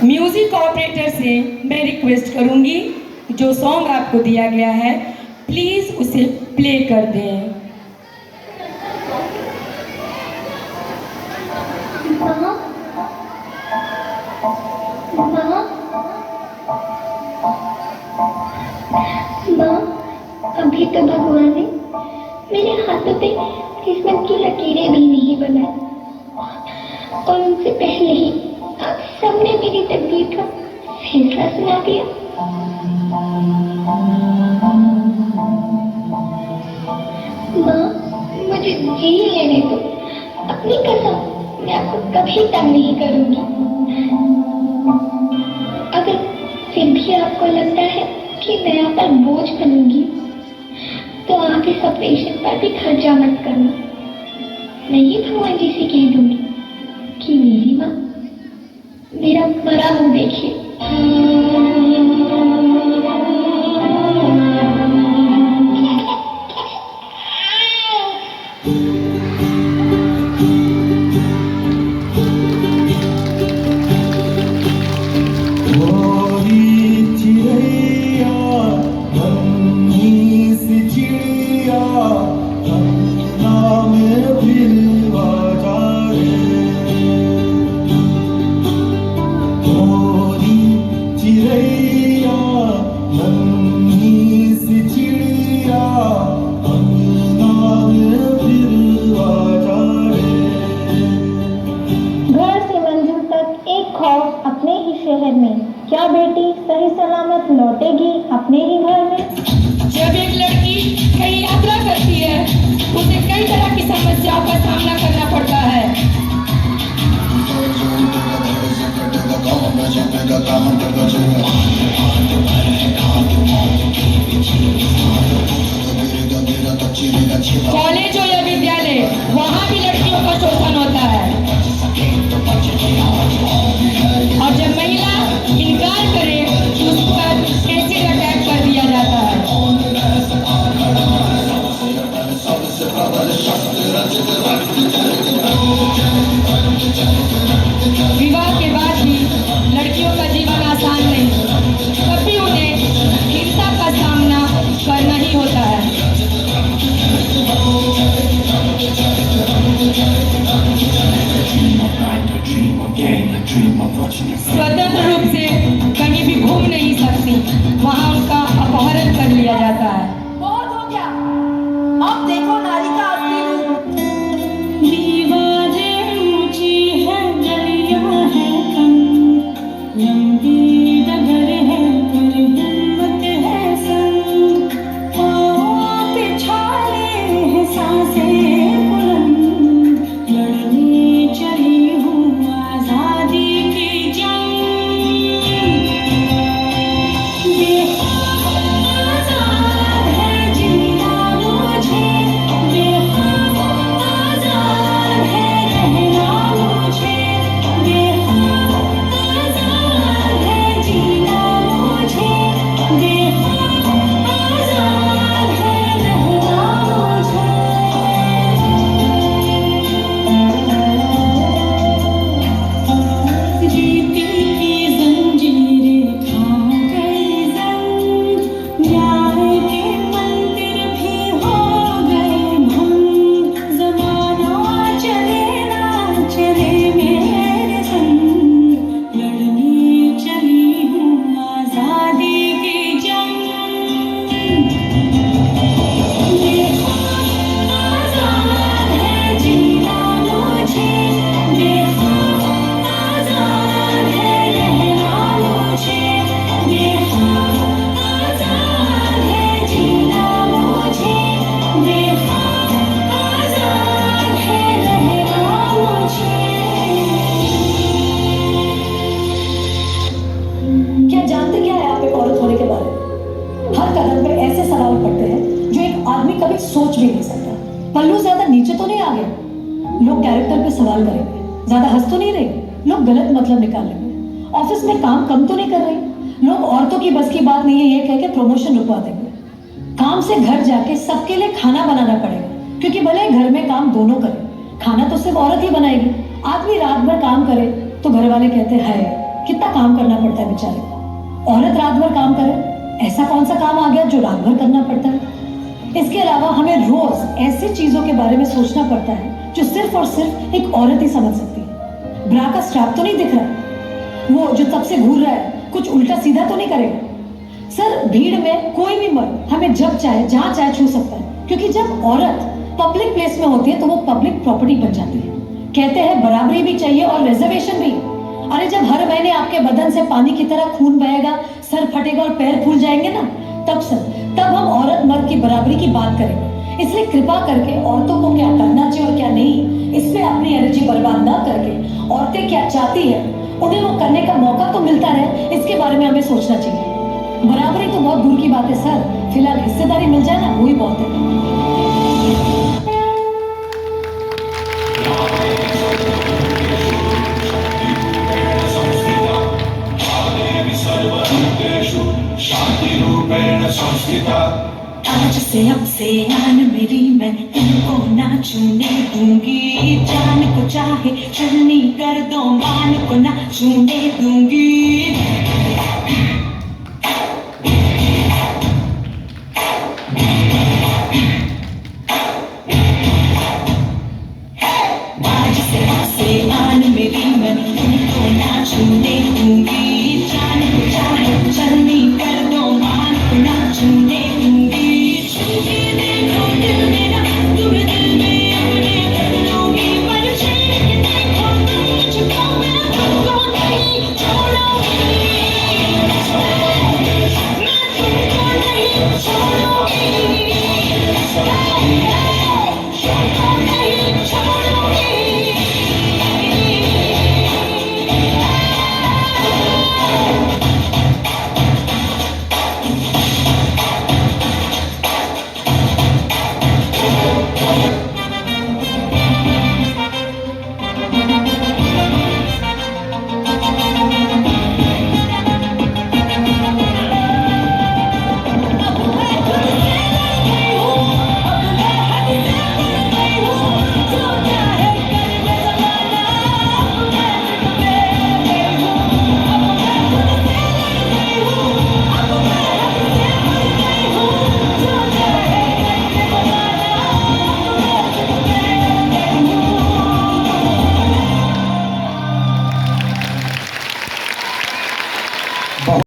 Music operator से मैं request करूंगी, जो सॉन्ग आपको दिया गया है प्लीज उसे प्ले कर दें। माँ, अभी तो भगवान ने मेरे हाथों पे किस्मत की लकीरें भी नहीं बनाई, और उनसे पहले ही आप सबने मेरी तकदीर का फैसला सुना दिया। माँ, मुझे जी लेने दो, अपनी कसम मैं आपको कभी तंग नहीं करूंगी। अगर फिर भी आपको लगता है कि मैं आप पर बोझ बनूंगी, तो आप इस ऑपरेशन पर भी खर्चा मत करना। मैं ये भगवान जी से कह दूंगी कि मेरी माँ मेरा मरा मुंह देखिए। अपने ही शहर में, क्या बेटी सही सलामत लौटेगी अपने ही घर में? जब एक लड़की कहीं यात्रा करती है, उसे कई तरह की समस्याओं का सामना करना पड़ता है। कॉलेज हो या विद्यालय, वहाँ भी लड़कियों का शोषण होता है, और जब महिला इनकार करे तो उस पर एसिड अटैक कर दिया जाता है। विवाह के बाद भी लड़कियों का जीवन आसान नहीं, तब भी उन्हें हिंसा का सामना करना ही होता है। स्वतंत्र रूप से कहीं भी घूम नहीं सकती, वहाँ उनका अपहरण कर लिया जाता है। बहुत हो गया, अब देखो नारी का असली रूप। दीवारें ऊंची है, गलियां हैं कम, लंबी डगर है पर हिम्मत है संग, पाँव पे छाले हैं सांसें बुलंद, लड़ने चली हूँ आजादी की जंग। आजाद है जीना मुझे, आजाद है रहना मुझे, आजाद है जीना मुझे, आजाद है रहना मुझे। रीति की जंजीरें खा गई जंग, न्याय के मंदिर भी हो गए भंग, जमाना चले ना चले मेरे संग, लड़ने चली हूँ आजादी की जंग। आजाद है जीना मुझे, आजाद है रहना मुझे, आजाद है जीना मुझे, आजाद है रहना मुझे। क्या जानते क्या है आप एक औरत होने के बारे में? हर कदम पे ऐसे सवाल पड़ते हैं जो एक आदमी कभी सोच भी नहीं सकता। पल्लू ज्यादा नीचे तो नहीं आ गए? लोग कैरेक्टर पे सवाल करेंगे। ज्यादा हंस तो नहीं रहे? लोग गलत मतलब निकाल लेंगे। ऑफिस में काम कम तो नहीं कर रहे? लोग औरतों की बस की बात नहीं है ये कह के प्रमोशन रुकवा देंगे। काम से घर जाके सबके लिए खाना बनाना पड़ेगा, क्योंकि भले घर में काम दोनों करें, खाना तो सिर्फ औरत ही बनाएगी। आदमी रात भर काम करे तो घर वाले कहते हैं कितना काम करना पड़ता है बेचारे को। औरत रात भर काम करे, ऐसा कौन सा काम आ गया जो रात भर करना पड़ता है। इसके अलावा हमें रोज ऐसी चीजों के बारे में सोचना पड़ता है जो सिर्फ और सिर्फ एक औरत ही समझ सकती है। ब्रा का स्ट्रैप तो नहीं दिख रहा, वो जो तब से घूर रहा है कुछ उल्टा सीधा तो नहीं करेगा। सर, भीड़ में कोई भी मर्द हमें जब चाहे जहां चाहे छू सकता है, क्योंकि जब औरत पब्लिक प्लेस में होती है तो वो पब्लिक प्रॉपर्टी बन जाती है। कहते हैं बराबरी भी चाहिए और रिजर्वेशन भी। अरे जब हर महीने आपके बदन से पानी की तरह खून बहेगा, सर फटेगा और पैर फूल जाएंगे ना, तब हम औरत मर्द की बराबरी की बात करेंगे। इसलिए कृपा करके औरतों को क्या करना चाहिए और क्या नहीं, इसमें अपनी एनर्जी बर्बाद ना करके औरतें क्या चाहती है उन्हें वो करने का मौका तो मिलता रहे, इसके बारे में हमें सोचना चाहिए। बराबरी तो बहुत दूर की बात है सर, फिलहाल हिस्सेदारी मिल जाए ना, वही बहुत है। आज से अब से आन मेरी मैं तुमको ना छूने दूंगी। जान को चाहे चलनी कर दो, मान को ना छूने दूंगी।